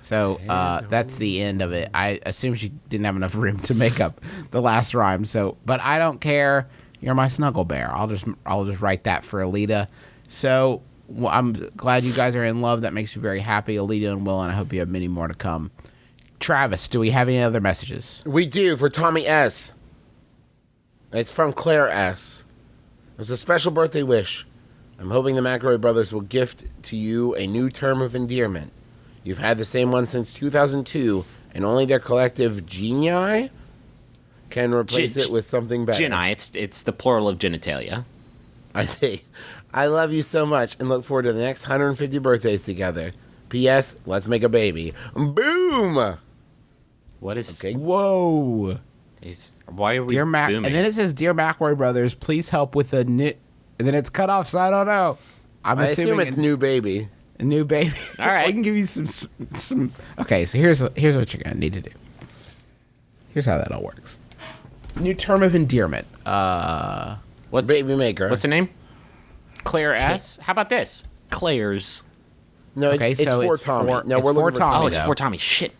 So that's the end of it. I assume she didn't have enough room to make up the last rhyme. So, but I don't care. You're my snuggle bear. I'll just write that for Alita. So I'm glad you guys are in love. That makes me very happy, Alita and Will, and I hope you have many more to come. Travis, do we have any other messages? We do, for Tommy S. It's from Claire S. It's a special birthday wish. I'm hoping the McElroy brothers will gift to you a new term of endearment. You've had the same one since 2002, and only their collective genii can replace it with something better. Genii. It's the plural of genitalia. I say, I love you so much and look forward to the next 150 birthdays together. P.S. Let's make a baby. Boom! What is... Okay. Whoa. Why are we Dear Mac, booming? and then it says, "Dear McElroy brothers, please help with a knit." And then it's cut off, so I don't know. I'm I assume assuming it's new baby. a new baby. All right. We can give you some. Okay, so here's what you're gonna need to do. Here's how that all works. New term of endearment. What's Baby maker. What's the name? Claire S. How about this? Claire's. No, Okay, it's so for it's Tommy. for- No, it's we're for looking for Tommy. Oh, Tommy. it's though. for Tommy. Shit.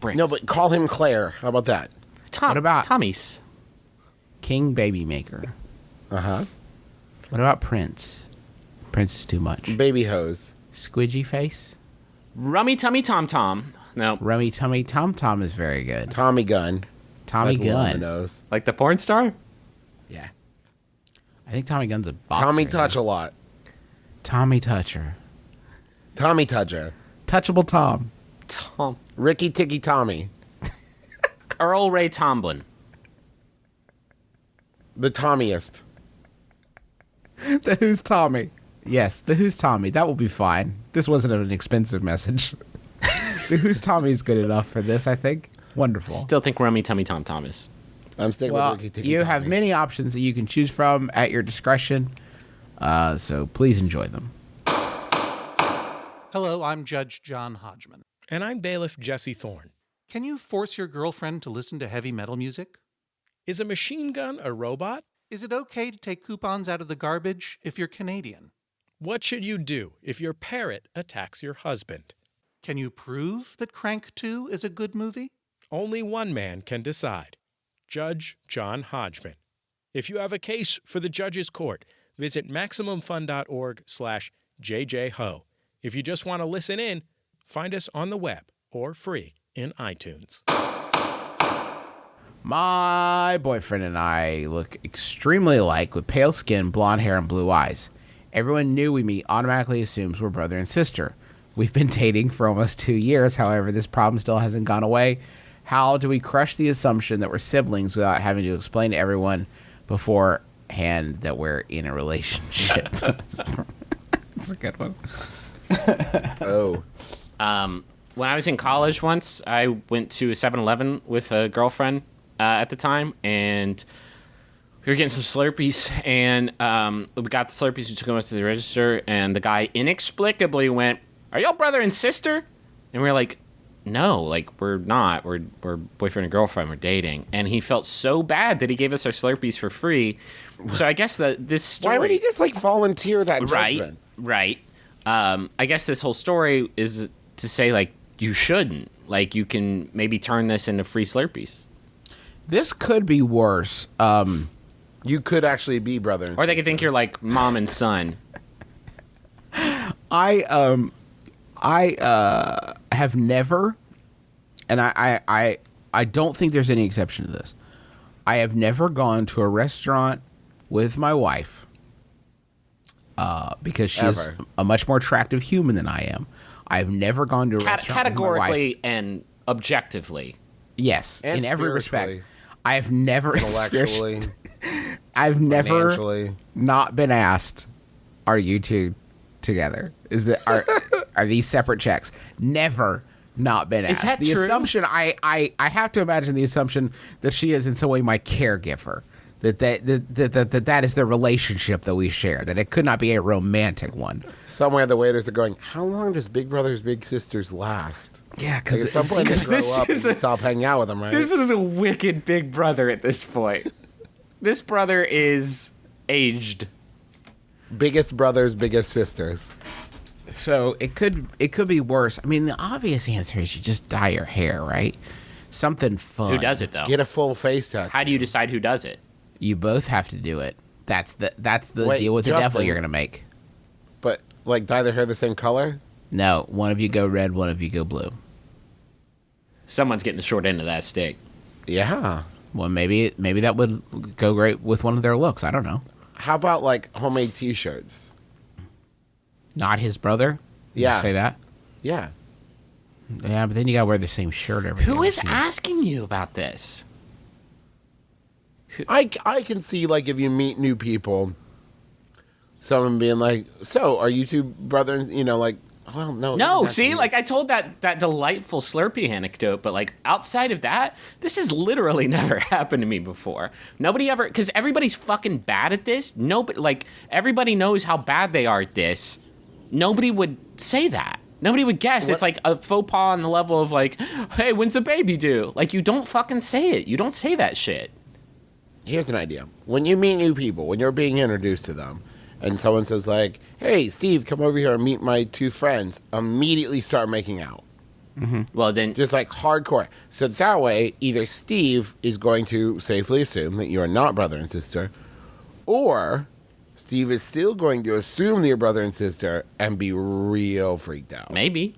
Bricks. No, but call him Claire. How about that? Tom, What about- Tommy's? King Baby Maker. Uh-huh. What about Prince? Prince is too much. Baby hose. Squidgy face. Rummy Tummy Tom Tom. No, Rummy Tummy Tom Tom is very good. Tommy gun. Tommy That's the one I Gun. knows. like the porn star. Yeah. I think Tommy Gun's a boxer. Tommy yeah. touch a lot. Tommy Toucher. Tommy toucher. Touchable Tom. Tom. Ricky Ticky Tommy. Earl Ray Tomlin. The Tommiest. The Who's Tommy. Yes, the Who's Tommy. That will be fine. This wasn't an expensive message. Whose Tommy's good enough for this, I think. Wonderful. Still think Rummy Tummy Tom Thomas. I'm sticking Well, with Ricky Tikki you have Tommy. many options that you can choose from at your discretion. So please enjoy them. Hello, I'm Judge John Hodgman. And I'm Bailiff Jesse Thorne. Can you force your girlfriend to listen to heavy metal music? Is a machine gun a robot? Is it okay to take coupons out of the garbage if you're Canadian? What should you do if your parrot attacks your husband? Can you prove that Crank 2 is a good movie? Only one man can decide. Judge John Hodgman. If you have a case for the judge's court, visit MaximumFun.org/JJHo. If you just want to listen in, find us on the web or free in iTunes. My boyfriend and I look extremely alike with pale skin, blonde hair, and blue eyes. Everyone new we meet automatically assumes we're brother and sister. We've been dating for almost 2 years. However, this problem still hasn't gone away. How do we crush the assumption that we're siblings without having to explain to everyone beforehand that we're in a relationship? That's a good one. Oh. When I was in college once, I went to a 7-Eleven with a girlfriend at the time, and we were getting some Slurpees, and we got the Slurpees, we took them up to the register, and the guy inexplicably went, "Are y'all brother and sister?" And we were like, "No, like, we're not. We're boyfriend and girlfriend. We're dating." And he felt so bad that he gave us our Slurpees for free. So I guess that this story... Why would he just like volunteer that Right, judgment? right. I guess this whole story is to say, like, you shouldn't. Like, you can maybe turn this into free Slurpees. This could be worse. You could actually be brother and Or they could think you're, like, mom and son. I have never, and I don't think there's any exception to this. I have never gone to a restaurant with my wife because she's Ever. a much more attractive human than I am. I've never gone to a restaurant with my wife. Categorically and objectively. Yes, And in every spiritually. respect. I have never intellectually, I've never financially. not been asked, "Are you two together? Is that are these separate checks?" Never not been asked. Is that the true? assumption I have to imagine the assumption that she is in some way my caregiver. That is the relationship that we share. That it could not be a romantic one. Somewhere the waiters are going, "How long does Big Brothers Big Sisters last?" Yeah, Like at some point they grow up and you stop hanging out with them, right? This is a wicked big brother at this point. This brother is aged. Biggest brothers, biggest sisters. So it could be worse. I mean, the obvious answer is you just dye your hair, right? Something fun. Who does it, though? Get a full face tattoo. How do you decide who does it? You both have to do it. That's the Wait, deal with the devil Justin. you're gonna make. But like dye their hair the same color? No, one of you go red, one of you go blue. Someone's getting the short end of that stick. Yeah. Well, maybe that would go great with one of their looks. I don't know. How about like homemade T-shirts? Not his brother. Did Yeah. you say that. Yeah. Yeah, but then you gotta wear the same shirt every day. Who is which means- asking you about this? I can see like if you meet new people, someone being like, "So, are you two brothers?" You know, like, well, no. No, not see, you. like I told that delightful Slurpee anecdote, but like outside of that, this has literally never happened to me before. Nobody ever, because everybody's fucking bad at this. Nobody, like everybody knows how bad they are at this. Nobody would say that. Nobody would guess. It's like a faux pas on the level of like, "Hey, when's the baby due?" Like you don't fucking say it. You don't say that shit. Here's an idea. When you meet new people, when you're being introduced to them, and someone says like, "Hey, Steve, come over here and meet my two friends," immediately start making out. Well, then Just like hardcore. So that way, either Steve is going to safely assume that you are not brother and sister, or Steve is still going to assume that you're brother and sister and be real freaked out. maybe.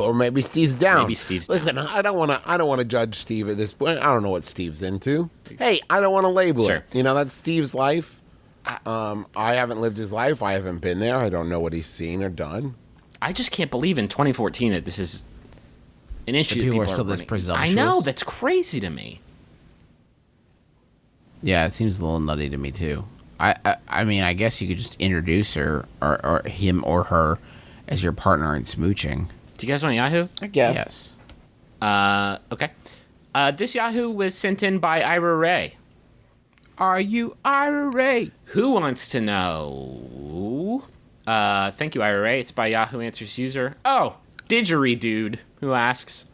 Or maybe Steve's down. Maybe Steve's Listen, I don't want to judge Steve at this point. I don't know what Steve's into. Hey, I don't want to label Sure. it. You know, that's Steve's life. I haven't lived his life. I haven't been there. I don't know what he's seen or done. I just can't believe in 2014 that this is an issue. people are that still this running. presumptuous. I know, that's crazy to me. Yeah, it seems a little nutty to me too. I mean, I guess you could just introduce her or him or her as your partner in smooching. Do you guys want Yahoo? I guess. Yes. Okay. This Yahoo was sent in by Ira Ray. Are you Ira Ray? Who wants to know? Thank you, Ira Ray. It's by Yahoo Answers user. Oh, Didgeridoo, who asks,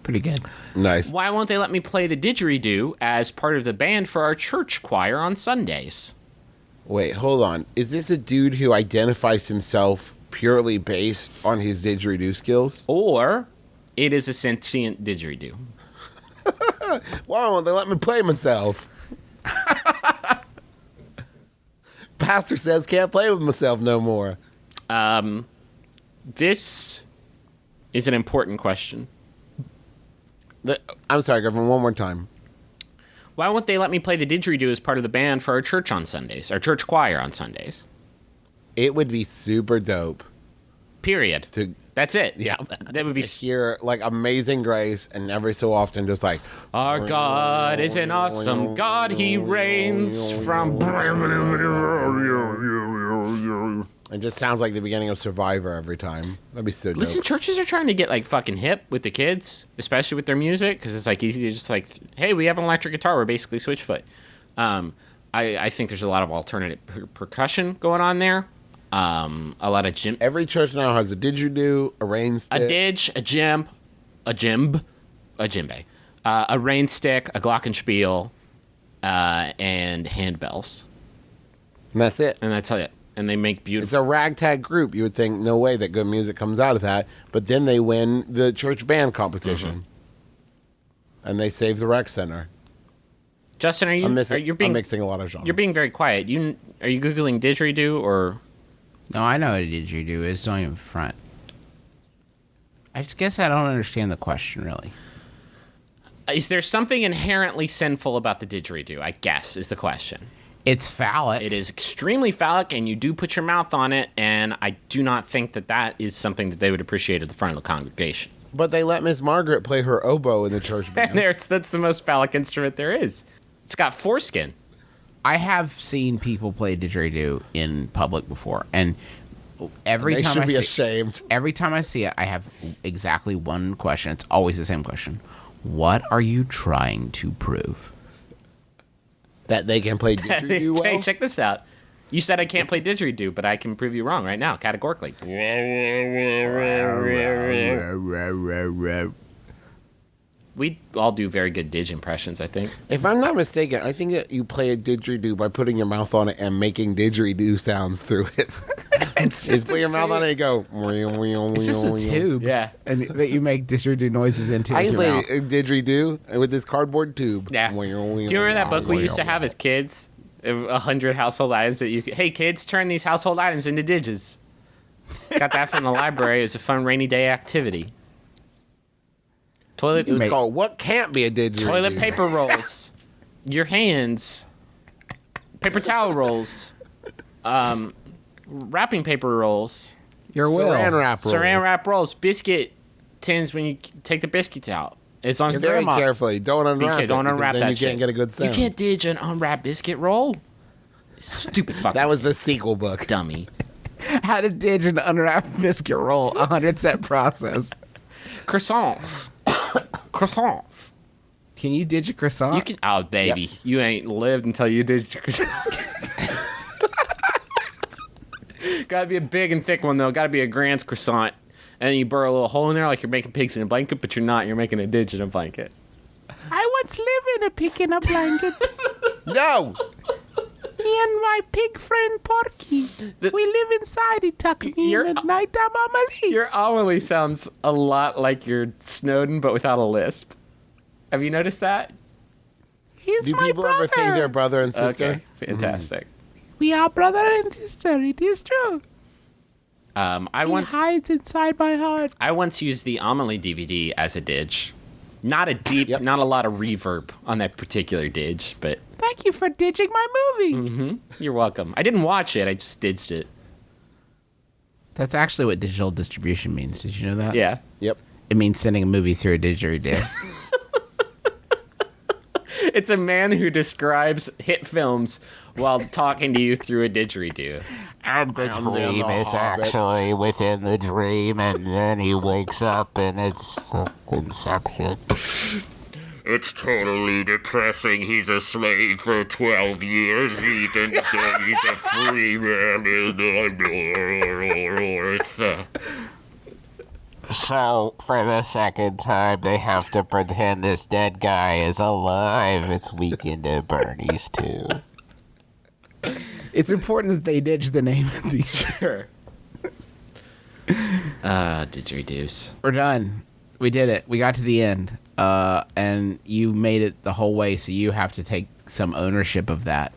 Pretty good. Nice. why won't they let me play the didgeridoo as part of the band for our church choir on Sundays? Wait, hold on. Is this a dude who identifies himself purely based on his didgeridoo skills? Or it is a sentient didgeridoo. Why won't they let me play myself? Pastor says can't play with myself no more. This is an important question. I'm sorry, Griffin, one more time. Why won't they let me play the didgeridoo as part of the band for our church on Sundays, our church choir on Sundays? It would be super dope Period. to That's it. yeah, That would be hear like Amazing Grace and every so often just like Our God is an awesome God. He reigns from. it just sounds like the beginning of Survivor every time. That'd be so dope. Listen, churches are trying to get like fucking hip with the kids, especially with their music, because it's like easy to just like, hey, we have an electric guitar. We're basically Switchfoot. I think there's a lot of alternative percussion going on there. A lot of Every church now has a didgeridoo, a rain stick. a didge, a djembe, a rain stick, a glockenspiel, and handbells, And that's it. and that's it. And they make It's beautiful. a ragtag group. You would think, no way that good music comes out of that. But then they win the church band competition. Mm-hmm. And they save the rec center. Justin, are you? I'm you're being mixing a lot of genres. You're being very quiet. Are you googling didgeridoo or? No, I know what a didgeridoo is. Don't even front. I just guess I don't understand the question, really. Is there something inherently sinful about the didgeridoo? I guess is the question. It's phallic. It is extremely phallic, and you do put your mouth on it, and I do not think that is something that they would appreciate at the front of the congregation. But they let Miss Margaret play her oboe in the church band. That's the most phallic instrument there is. It's got foreskin. I have seen people play didgeridoo in public before, and every They time should I be see, ashamed. every time I see it, I have exactly one question. It's always the same question: what are you trying to prove? That they can play didgeridoo Hey, well? check this out. You said I can't play didgeridoo, but I can prove you wrong right now, categorically. We all do very good didge impressions, I think. If I'm not mistaken, I think that you play a didgeridoo by putting your mouth on it and making didgeridoo sounds through it. It's Just put your mouth on it and go. It's just a tube. Yeah. And that you make didgeridoo noises into. I with can your play mouth. a didgeridoo with this cardboard tube. Yeah. Do you remember that book we used to have as kids? 100 household items that you could... Hey, kids, turn these household items into didges. Got that from the library. It was a fun rainy day activity. It was called What Can't Be a Didgeridoo. Toilet paper rolls. Your hands. Paper towel rolls. Wrapping paper rolls. Your will. Saran wrap rolls. Saran wrap rolls. Biscuit tins when you take the biscuits out. As long as Very grandma- carefully. Don't unwrap it. don't because unwrap then that you shit. can't get a good sound. You can't didge an unwrapped biscuit roll. Stupid fucking That was the sequel book. dummy. How to didge an unwrapped biscuit roll, 100-step process. Croissants. Croissants. Can you didge a croissant? You can. Oh, baby, you ain't lived until you did. Gotta be a big and thick one though. Gotta be a Grant's croissant, and then you burrow a little hole in there like you're making pigs in a blanket, but you're not. You're making a didge in a blanket. I once lived in a pig in a blanket. No! Me and my pig friend Porky. We live inside. He tucked me You're- in at night. I'm Amelie. Your Amelie sounds a lot like your Snowden, but without a lisp. Have you noticed that? He's Do my people brother. ever think they're brother and sister? Okay, fantastic. We are brother and sister. It is true. I He once hides inside my heart. I once used the Amelie DVD as a didge. Not a deep, Yep. not a lot of reverb on that particular didge, but Thank you for ditching my movie. you're welcome. I didn't watch it, I just didged it. That's actually what digital distribution means. Did you know that? Yeah. Yep. It means sending a movie through a didgeridoo. It's a man who describes hit films while talking to you through a didgeridoo. And the And then dream the is Hobbit. actually within the dream, and then he wakes up and it's Inception. It's totally depressing. He's a slave for 12 years, even though he's a free man in Earth. So, for the second time, they have to pretend this dead guy is alive. It's Weekend at Bernie's, too. It's important that they ditch the name of these. Sure. Didgeridoos. We're done. We did it. We got to the end. And you made it the whole way, so you have to take some ownership of that.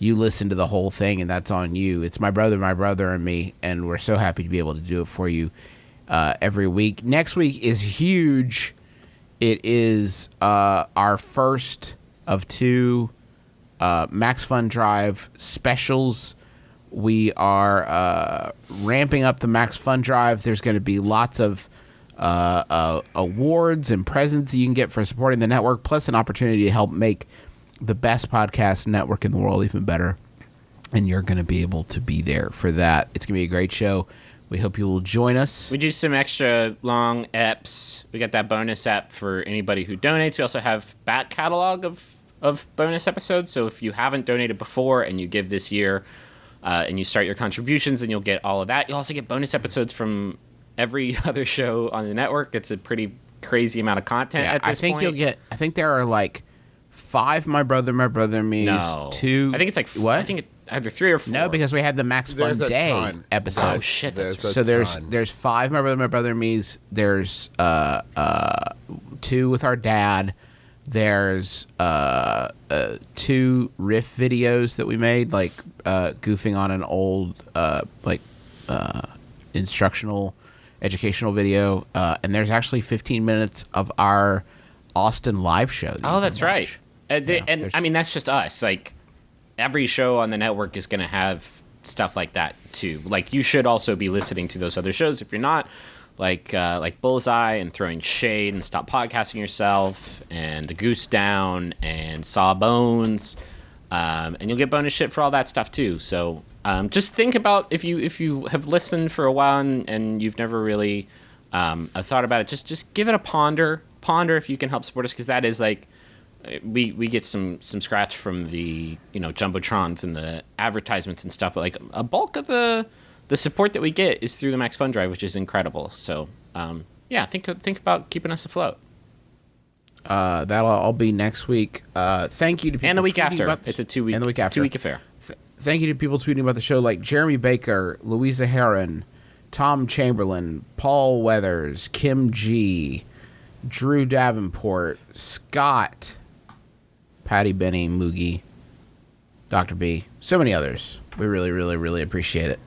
You listened to the whole thing, and that's on you. It's my brother, and me, and we're so happy to be able to do it for you every week. Next week is huge. It is our first of two Max Fun Drive specials. We are ramping up the Max Fun Drive. There's going to be lots of awards and presents you can get for supporting the network, plus an opportunity to help make the best podcast network in the world even better. And you're going to be able to be there for that. It's going to be a great show. We hope you will join us. We do some extra long eps. We got that bonus app for anybody who donates. We also have back catalog of bonus episodes. So if you haven't donated before and you give this year and you start your contributions, then you'll get all of that. You'll also get bonus episodes from every other show on the network. It's a pretty crazy amount of content at this point. I think there are like 5 My Brother and Me's. No. 2. I think it's like what? I think it, either 3 or 4. No, because we had the Max Fun There's a Day ton. episode. Oh shit! That's There's a So ton. there's 5 My Brother and Me's. There's 2 with our dad. There's 2 riff videos that we made, like goofing on an old instructional educational video, and there's actually 15 minutes of our Austin live show. That you Oh, can that's watch. right. And there's- I mean, that's just us. Like, every show on the network is going to have stuff like that too. Like, you should also be listening to those other shows if you're not. Like Bullseye and Throwing Shade and Stop Podcasting Yourself and The Goose Down and Sawbones, and you'll get bonus shit for all that stuff too. So just think about if you have listened for a while and you've never really thought about it, just give it a ponder if you can help support us, because that is like we get some scratch from the jumbotrons and the advertisements and stuff, but like a bulk of the support that we get is through the Max Fun Drive, which is incredible. So yeah, think about keeping us afloat. That'll all be next week. Thank you to people And the week tweeting after. about the It's a 2 week and the week after. 2 week affair. Thank you to people tweeting about the show, like Jeremy Baker, Louisa Heron, Tom Chamberlain, Paul Weathers, Kim G, Drew Davenport, Scott, Patty Benny, Moogie, Dr. B, so many others. We really, really, really appreciate it.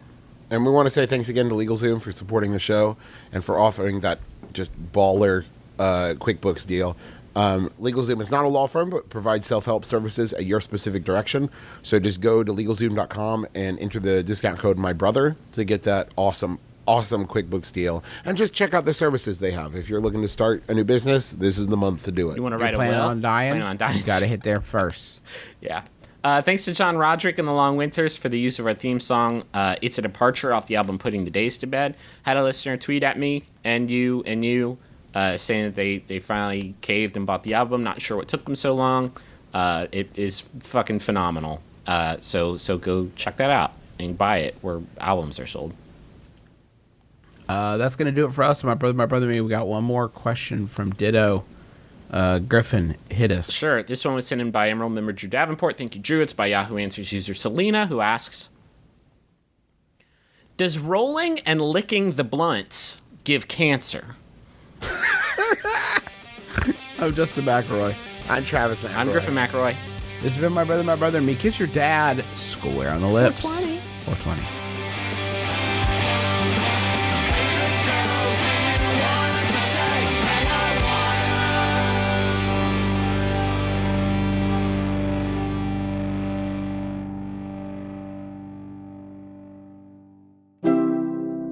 And we want to say thanks again to LegalZoom for supporting the show and for offering that just baller QuickBooks deal. LegalZoom is not a law firm, but provides self-help services at your specific direction. So just go to LegalZoom.com and enter the discount code MyBrother to get that awesome QuickBooks deal. And just check out the services they have. If you're looking to start a new business, this is the month to do it. You want to You're write a planning will? on dying? Planning on dying. You got to hit there first. Yeah. Thanks to John Roderick and the Long Winters for the use of our theme song. It's a departure off the album Putting the Days to Bed. Had a listener tweet at me and you saying that they finally caved and bought the album. Not sure what took them so long. It is fucking phenomenal. So go check that out and buy it where albums are sold. That's going to do it for us. My brother, and me. We got one more question from Ditto. Griffin, hit us. Sure. This one was sent in by Emerald member Drew Davenport. Thank you, Drew. It's by Yahoo Answers user Selena, who asks, does rolling and licking the blunts give cancer? I'm Justin McElroy. I'm Travis. I'm Griffin McElroy. This has been my brother, and me. Kiss your dad square on the lips. 420.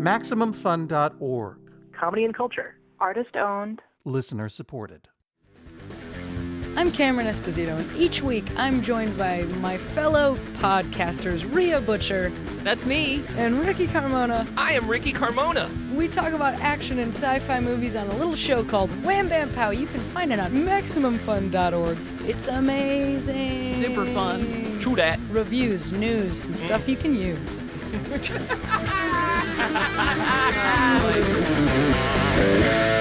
MaximumFun.org. Comedy and culture. Artist owned. Listener supported. I'm Cameron Esposito, and each week I'm joined by my fellow podcasters, Rhea Butcher. That's me. And Ricky Carmona. I am Ricky Carmona. We talk about action and sci-fi movies on a little show called Wham Bam Pow. You can find it on MaximumFun.org. It's amazing. Super fun. True that. Reviews, news, and stuff you can use. Yeah.